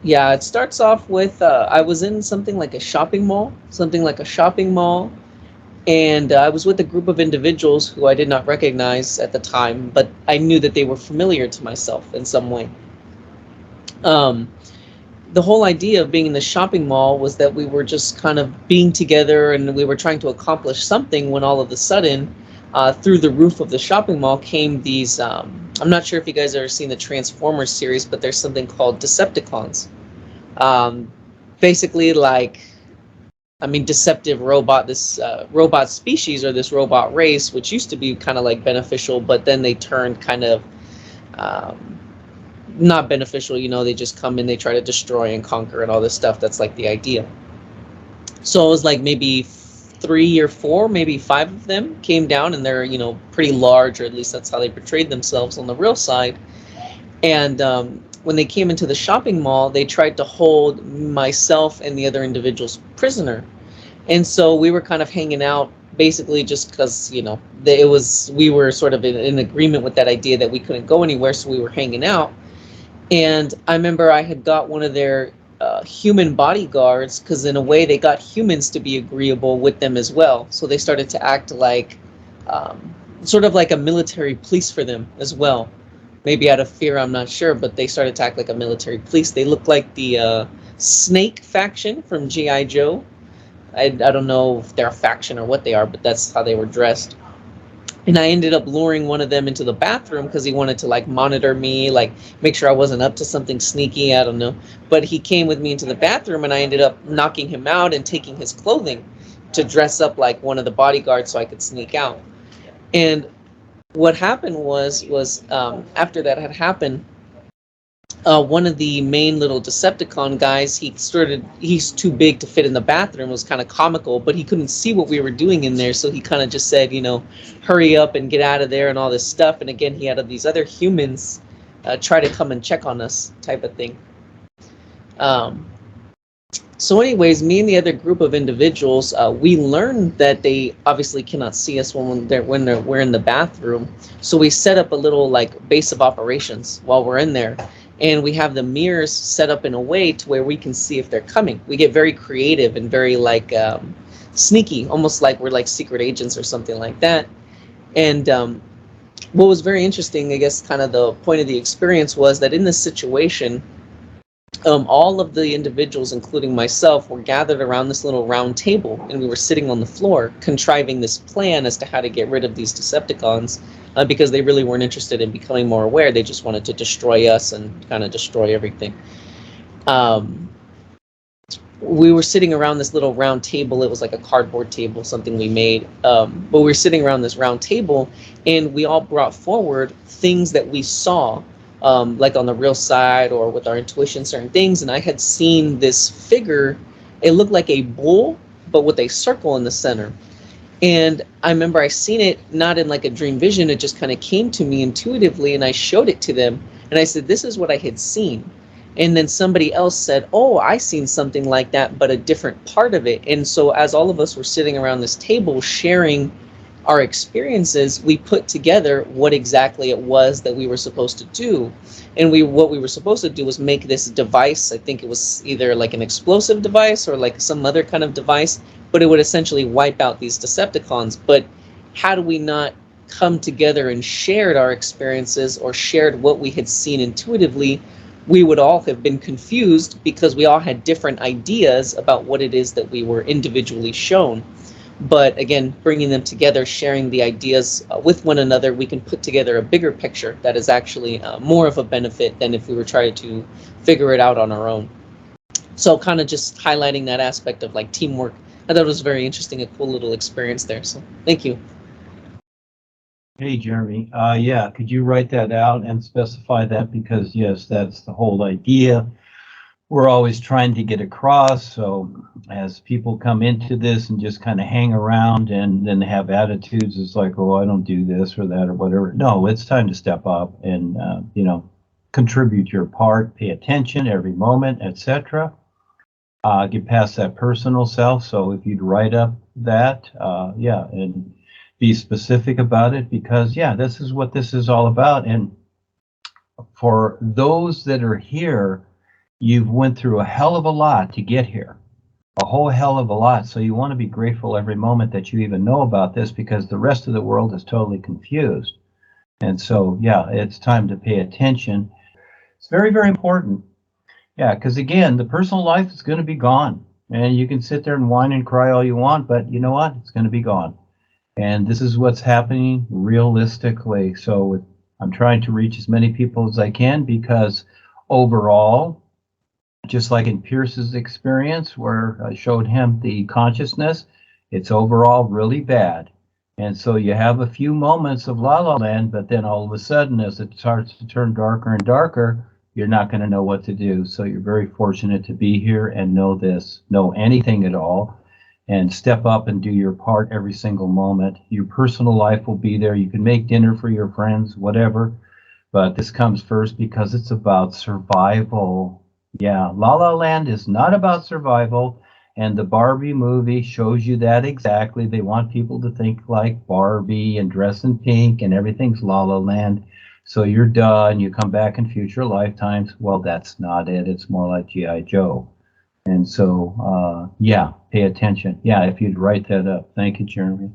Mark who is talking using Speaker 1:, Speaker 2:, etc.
Speaker 1: Yeah, it starts off with I was in something like a shopping mall, and I was with a group of individuals who I did not recognize at the time, but I knew that they were familiar to myself in some way. Um, the whole idea of being in the shopping mall was that we were just kind of being together and we were trying to accomplish something when all of a sudden, through the roof of the shopping mall came these. I'm not sure if you guys have ever seen the Transformers series, but there's something called Decepticons. Um, Basically, like, I mean, deceptive robot, this robot species or this robot race, which used to be kind of like beneficial, but then they turned kind of um, not beneficial. You know, they just come in, they try to destroy and conquer and all this stuff. That's like the idea. So it was like maybe three or four, maybe five of them came down, and they're, you know, pretty large, or at least that's how they portrayed themselves on the real side. And when they came into the shopping mall, they tried to hold myself and the other individuals prisoner. And so we were kind of hanging out basically just because, you know, it was, we were sort of in agreement with that idea that we couldn't go anywhere. So we were hanging out. And I remember I had got one of their human bodyguards, because in a way they got humans to be agreeable with them as well. So they started to act like sort of like a military police for them as well. Maybe out of fear, I'm not sure, but they started to act like a military police. They looked like the Snake faction from G.I. Joe. I don't know if they're a faction or what they are, but that's how they were dressed. And I ended up luring one of them into the bathroom because he wanted to like monitor me, like make sure I wasn't up to something sneaky. I don't know. But he came with me into the bathroom, and I ended up knocking him out and taking his clothing to dress up like one of the bodyguards so I could sneak out. And what happened was after that had happened, one of the main little Decepticon guys, he's too big to fit in the bathroom. It was kind of comical, but he couldn't see what we were doing in there, so he kind of just said, you know, hurry up and get out of there and all this stuff. And again, he had these other humans try to come and check on us, type of thing. So anyways, me and the other group of individuals, we learned that they obviously cannot see us we're in the bathroom. So we set up a little like base of operations while we're in there. And we have the mirrors set up in a way to where we can see if they're coming. We get very creative and very like sneaky, almost like we're like secret agents or something like that. And what was very interesting, I guess, kind of the point of the experience was that in this situation, all of the individuals, including myself, were gathered around this little round table, and we were sitting on the floor contriving this plan as to how to get rid of these Decepticons, because they really weren't interested in becoming more aware. They just wanted to destroy us and kind of destroy everything. We were sitting around this little round table. It was like a cardboard table, something we made. But we were sitting around this round table, and we all brought forward things that we saw, like on the real side or with our intuition, certain things. And I had seen this figure. It looked like a bull, but with a circle in the center. And I remember I seen it not in like a dream vision. It just kind of came to me intuitively, and I showed it to them. And I said, this is what I had seen. And then somebody else said, oh, I seen something like that, but a different part of it. And so as all of us were sitting around this table sharing our experiences, we put together what exactly it was that we were supposed to do. And what we were supposed to do was make this device. I think it was either like an explosive device or like some other kind of device, but it would essentially wipe out these Decepticons. But had we not come together and shared our experiences or shared what we had seen intuitively, we would all have been confused because we all had different ideas about what it is that we were individually shown. But again, bringing them together, sharing the ideas with one another, we can put together a bigger picture that is actually more of a benefit than if we were trying to figure it out on our own. So kind of just highlighting that aspect of like teamwork. I thought it was very interesting, a cool little experience there. So thank you.
Speaker 2: Hey, Jeremy. Yeah, could you write that out and specify that? Because yes, that's the whole idea we're always trying to get across. So as people come into this and just kind of hang around and then have attitudes, it's like, oh, I don't do this or that or whatever. No, it's time to step up and you know, contribute your part, pay attention every moment, etc. Get past that personal self. So if you'd write up that, yeah, and be specific about it, because yeah, this is what this is all about. And for those that are here you've went through a hell of a lot to get here. A whole hell of a lot. So you want to be grateful every moment that you even know about this, because the rest of the world is totally confused. And so, yeah, it's time to pay attention. It's very, very important. Yeah, because again, the personal life is going to be gone. And you can sit there and whine and cry all you want, but you know what? It's going to be gone. And this is what's happening realistically. So I'm trying to reach as many people as I can, because overall, just like in Pierce's experience where I showed him the consciousness, it's overall really bad. And so you have a few moments of la la land, but then all of a sudden, as it starts to turn darker and darker, you're not going to know what to do. So you're very fortunate to be here and know this, know anything at all, and step up and do your part every single moment. Your personal life will be there. You can make dinner for your friends, whatever, but this comes first because it's about survival. Yeah, La La Land is not about survival, and the Barbie movie shows you that exactly. They want people to think like Barbie and dress in pink and everything's La La Land. So you're done, you come back in future lifetimes. Well, that's not it. It's more like G.I. Joe. And so, yeah, pay attention. Yeah, if you'd write that up. Thank you, Jeremy.